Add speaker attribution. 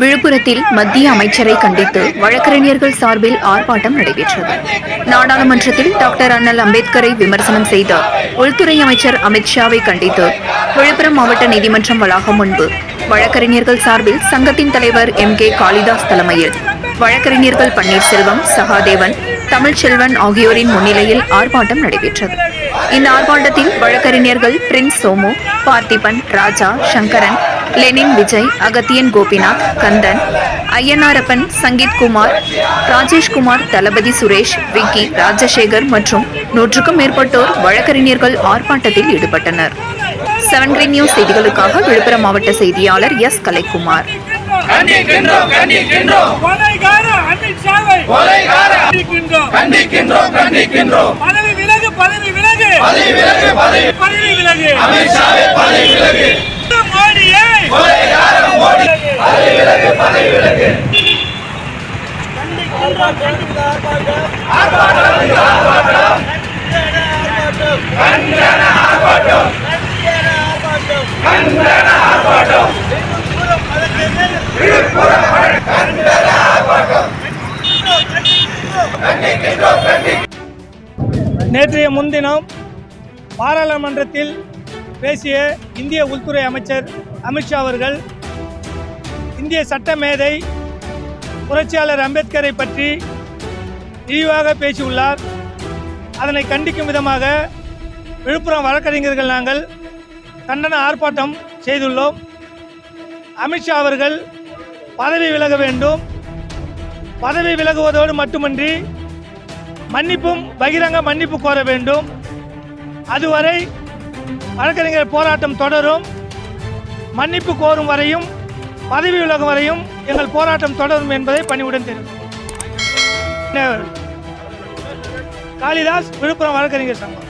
Speaker 1: விழுப்புரத்தில் மத்திய அமைச்சரை கண்டித்து வழக்கறிஞர்கள் சார்பில் ஆர்ப்பாட்டம் நடைபெற்றது. நாடாளுமன்றத்தில் டாக்டர் அண்ணல் அம்பேத்கரை விமர்சனம் செய்த உள்துறை அமைச்சர் அமித்ஷாவை கண்டித்து விழுப்புரம் மாவட்ட நீதிமன்றம் வளாகம் முன்பு வழக்கறிஞர்கள் சார்பில் சங்கத்தின் தலைவர் கே காளிதாஸ் தலைமையில் வழக்கறிஞர்கள் பன்னீர்செல்வம், சகாதேவன், தமிழ்ச்செல்வன் ஆகியோரின் முன்னிலையில் ஆர்ப்பாட்டம் நடைபெற்றது. இந்த ஆர்ப்பாட்டத்தில் வழக்கறிஞர்கள் பிரின்ஸ் சோமு, பார்த்திபன், ராஜா, சங்கரன், லெனின், விஜய், அகத்தியன், கோபிநாத், கந்தன், ஐயனாரப்பன், சங்கீத் குமார், ராஜேஷ்குமார், தளபதி சுரேஷ், விக்கி, ராஜசேகர் மற்றும் 100க்கும் மேற்பட்டோர் வழக்கறிஞர்கள் ஆர்ப்பாட்டத்தில் ஈடுபட்டனர். 7 கிரீன் நியூஸ் செய்திகளுக்காக விழுப்புரம் மாவட்ட செய்தியாளர் எஸ். கலைக்குமார்.
Speaker 2: நேற்றைய முன்தினம் பாராளுமன்றத்தில் பேசிய இந்திய உள்துறை அமைச்சர் அமித்ஷா அவர்கள் இந்திய சட்ட மேதை புரட்சியாளர் அம்பேத்கரை பற்றி இழிவாக பேசியுள்ளார். அதனை கண்டிக்கும் விதமாக விழுப்புரம் வழக்கறிஞர்கள் நாங்கள் கண்டன ஆர்ப்பாட்டம் செய்துள்ளோம். அமித்ஷா அவர்கள் பதவி விலக வேண்டும். பதவி விலகுவதோடு மட்டுமின்றி பகிரங்க மன்னிப்பு கோர வேண்டும். அதுவரை வழக்கறிஞர் போராட்டம் தொடரும். மன்னிப்பு கோரும் வரையும், பதவி விலகும் வரையும் எங்கள் போராட்டம் தொடரும் என்பதை பணிவுடன் தெரிவிக்கிறேன். காளிதாஸ், விழுப்புரம் வழக்கறிஞர் சங்கம்.